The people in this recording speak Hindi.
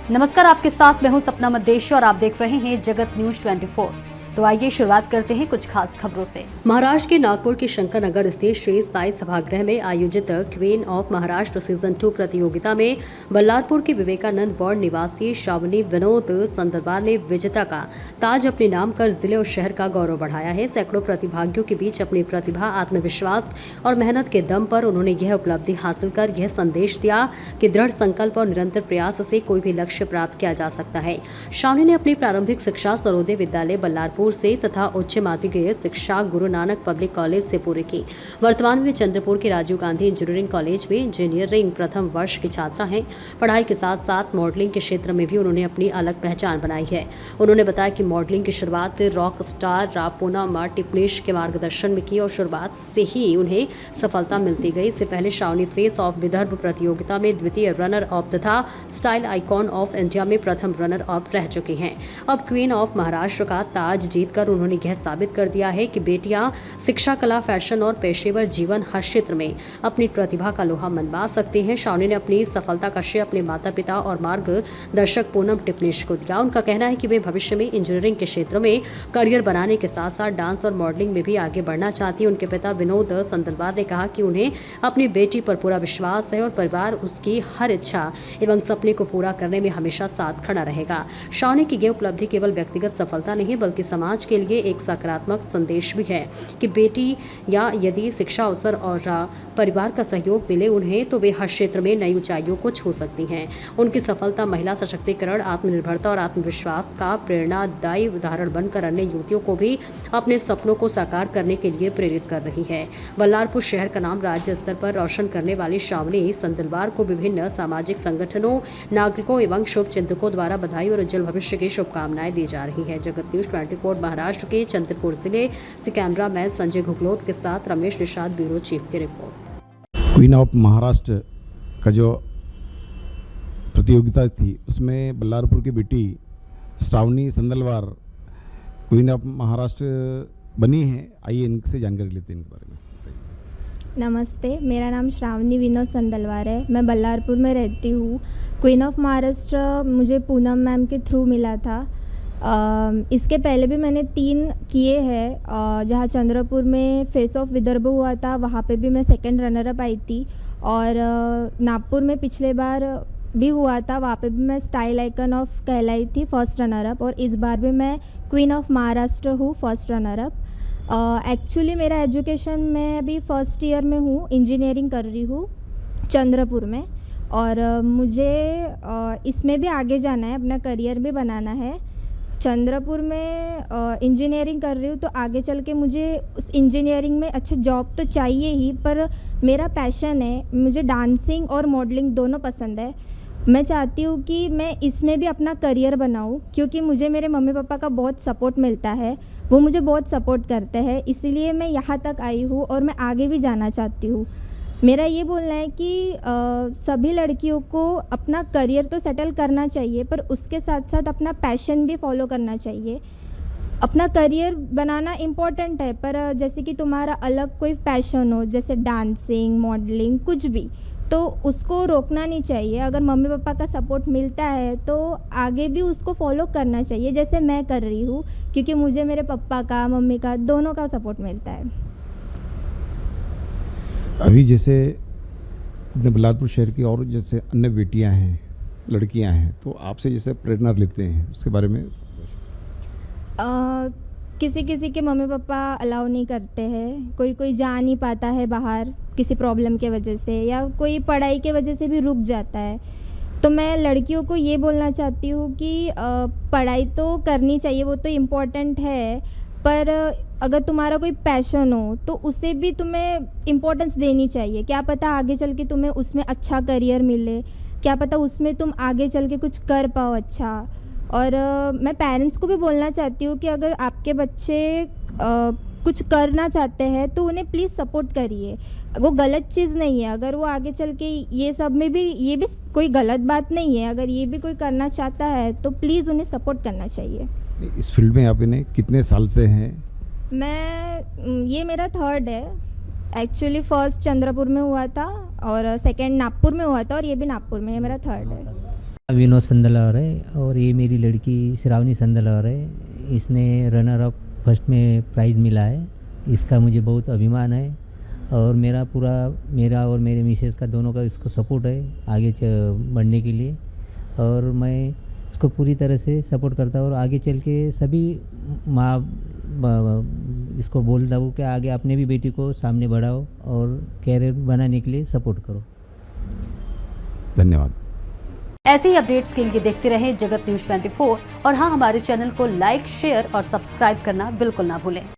नमस्कार, आपके साथ मैं हूं सपना मद्देशी और आप देख रहे हैं जगत न्यूज 24। तो आइए शुरुआत करते हैं कुछ खास खबरों से। महाराष्ट्र के नागपुर के शंकर नगर स्थित श्री साई सभागृह में आयोजित क्वीन ऑफ महाराष्ट्र सीजन 2 प्रतियोगिता में बल्लारपुर के विवेकानंद वार्ड निवासी श्रावणी विनोद संदलवार ने विजेता का ताज अपने नाम कर जिले और शहर का गौरव बढ़ाया है। सैकड़ों प्रतिभागियों के बीच अपनी प्रतिभा, आत्मविश्वास और मेहनत के दम पर उन्होंने यह उपलब्धि हासिल कर यह संदेश दिया कि दृढ़ संकल्प और निरंतर प्रयास से कोई भी लक्ष्य प्राप्त किया जा सकता है। श्रावणी ने अपनी प्रारंभिक शिक्षा सर्वोदय विद्यालय बल्लारपुर से तथा उच्च माध्यमिक शिक्षा गुरु नानक पब्लिक कॉलेज से पूरी की। वर्तमान में चंद्रपुर के राजीव गांधी इंजीनियरिंग कॉलेज में इंजीनियरिंग प्रथम वर्ष की छात्रा हैं। पढ़ाई के साथ साथ मॉडलिंग के क्षेत्र में भी उन्होंने अपनी अलग पहचान बनाई है। उन्होंने बताया कि मॉडलिंग की शुरुआत रॉक स्टार रापोना मार्ट टिप्नेश के मार्गदर्शन में की और शुरुआत से ही उन्हें सफलता मिलती गई। इससे पहले श्रावणी फेस ऑफ विदर्भ प्रतियोगिता में द्वितीय रनर अप तथा स्टाइल आइकॉन ऑफ इंडिया में प्रथम रनर अप रह चुकी हैं। अब क्वीन ऑफ महाराष्ट्र का ताज जीतकर उन्होंने यह साबित कर दिया है कि बेटियां शिक्षा, कला, फैशन और पेशेवर जीवन हर क्षेत्र में अपनी प्रतिभा का लोहा मनवा सकती हैं। श्रावणी ने अपनी सफलता का श्रेय अपने माता पिता और मार्गदर्शक पूनम टिप्नेश को दिया। उनका कहना है कि वे भविष्य में इंजीनियरिंग के क्षेत्र में करियर बनाने के साथ साथ डांस और मॉडलिंग में भी आगे बढ़ना चाहती है। उनके पिता विनोद संदलवार ने कहा कि उन्हें अपनी बेटी पर पूरा विश्वास है और परिवार उसकी हर इच्छा एवं सपने को पूरा करने में हमेशा साथ खड़ा रहेगा। श्रावणी की यह उपलब्धि केवल व्यक्तिगत सफलता नहीं बल्कि समाज के लिए एक सकारात्मक संदेश भी है कि बेटी या यदि शिक्षा अवसर और परिवार का सहयोग मिले उन्हें तो वे हर क्षेत्र में नई ऊंचाइयों को छू सकती हैं। उनकी सफलता महिला सशक्तिकरण, आत्मनिर्भरता और आत्मविश्वास का प्रेरणादायी उदाहरण बनकर अन्य युवतियों को भी अपने सपनों को साकार करने के लिए प्रेरित कर रही है। बल्लारपुर शहर का नाम राज्य स्तर पर रोशन करने वाली श्रावणी संदलवार को विभिन्न सामाजिक संगठनों, नागरिकों एवं शुभ चिंतकों द्वारा बधाई और उज्जवल भविष्य की शुभकामनाएं दी जा रही है। जगत न्यूज 24 महाराष्ट्र के चंद्रपुर जिले से कैमरामैन संजय घुगलोत के साथ रमेश निषाद, ब्यूरो चीफ की रिपोर्ट। क्वीन ऑफ महाराष्ट्र का जो प्रतियोगिता थी उसमें बल्लारपुर की बेटी श्रावणी संदलवार क्वीन ऑफ महाराष्ट्र बनी है। आइए इनसे जानकारी लेते हैं इनके बारे में। नमस्ते, मेरा नाम श्रावणी विनोद संदलवार है। मैं बल्लारपुर में रहती हूँ। क्वीन ऑफ महाराष्ट्र मुझे पूनम मैम के थ्रू मिला था। इसके पहले भी मैंने 3 किए हैं। जहाँ चंद्रपुर में फेस ऑफ विदर्भ हुआ था वहाँ पे भी मैं सेकंड रनर अप आई थी और नागपुर में पिछले बार भी हुआ था, वहाँ पे भी मैं स्टाइल आइकन ऑफ कहलाई थी, फर्स्ट रनर अप। और इस बार भी मैं क्वीन ऑफ महाराष्ट्र हूँ, फर्स्ट रनर अप। एक्चुअली मेरा एजुकेशन मैं अभी फर्स्ट ईयर में हूँ, इंजीनियरिंग कर रही हूँ चंद्रपुर में। और मुझे इसमें भी आगे जाना है, अपना करियर भी बनाना है। चंद्रपुर में इंजीनियरिंग कर रही हूँ तो आगे चल के मुझे उस इंजीनियरिंग में अच्छे जॉब तो चाहिए ही, पर मेरा पैशन है, मुझे डांसिंग और मॉडलिंग दोनों पसंद है। मैं चाहती हूँ कि मैं इसमें भी अपना करियर बनाऊँ क्योंकि मुझे मेरे मम्मी पापा का बहुत सपोर्ट मिलता है, वो मुझे बहुत सपोर्ट करते हैं। इसीलिए मैं यहाँ तक आई हूँ और मैं आगे भी जाना चाहती हूँ। मेरा ये बोलना है कि सभी लड़कियों को अपना करियर तो सेटल करना चाहिए पर उसके साथ साथ अपना पैशन भी फॉलो करना चाहिए। अपना करियर बनाना इम्पोर्टेंट है पर जैसे कि तुम्हारा अलग कोई पैशन हो, जैसे डांसिंग, मॉडलिंग, कुछ भी, तो उसको रोकना नहीं चाहिए। अगर मम्मी पापा का सपोर्ट मिलता है तो आगे भी उसको फॉलो करना चाहिए, जैसे मैं कर रही हूँ क्योंकि मुझे मेरे पापा का, मम्मी का, दोनों का सपोर्ट मिलता है। अभी जैसे अपने बल्लारपुर शहर की और जैसे अन्य बेटियां हैं, लड़कियां हैं, तो आपसे जैसे प्रेरणा लेते हैं उसके बारे में। किसी किसी के मम्मी पापा अलाउ नहीं करते हैं, कोई कोई जा नहीं पाता है बाहर किसी प्रॉब्लम के वजह से या कोई पढ़ाई के वजह से भी रुक जाता है। तो मैं लड़कियों को ये बोलना चाहती हूँ कि पढ़ाई तो करनी चाहिए, वो तो इम्पोर्टेंट है, पर अगर तुम्हारा कोई पैशन हो तो उसे भी तुम्हें इम्पोर्टेंस देनी चाहिए। क्या पता आगे चल के तुम्हें उसमें अच्छा करियर मिले, क्या पता उसमें तुम आगे चल के कुछ कर पाओ अच्छा। और मैं पेरेंट्स को भी बोलना चाहती हूँ कि अगर आपके बच्चे कुछ करना चाहते हैं तो उन्हें प्लीज़ सपोर्ट करिए। वो गलत चीज़ नहीं है, अगर वो आगे चल के ये सब में भी, ये भी कोई गलत बात नहीं है। अगर ये भी कोई करना चाहता है तो प्लीज़ उन्हें सपोर्ट करना चाहिए। इस फील्ड में आप इन्हें कितने साल से हैं? ये मेरा 3rd है। एक्चुअली फर्स्ट चंद्रपुर में हुआ था और सेकंड नागपुर में हुआ था और ये भी नागपुर में, ये मेरा 3rd है। विनोद संदलवार है और ये मेरी लड़की श्रावणी संदलवार है। इसने रनर अप फर्स्ट में प्राइज़ मिला है। इसका मुझे बहुत अभिमान है और मेरा और मेरे मिसेस का दोनों का इसको सपोर्ट है आगे बढ़ने के लिए, और मैं इसको पूरी तरह से सपोर्ट करता हूँ और आगे चल के सभी माँ इसको बोलता हूँ कि आगे अपने भी बेटी को सामने बढ़ाओ और कैरियर बनाने के लिए सपोर्ट करो। धन्यवाद। ऐसे ही अपडेट्स के लिए देखते रहें जगत न्यूज 24 और हाँ, हमारे चैनल को लाइक, शेयर और सब्सक्राइब करना बिल्कुल ना भूलें।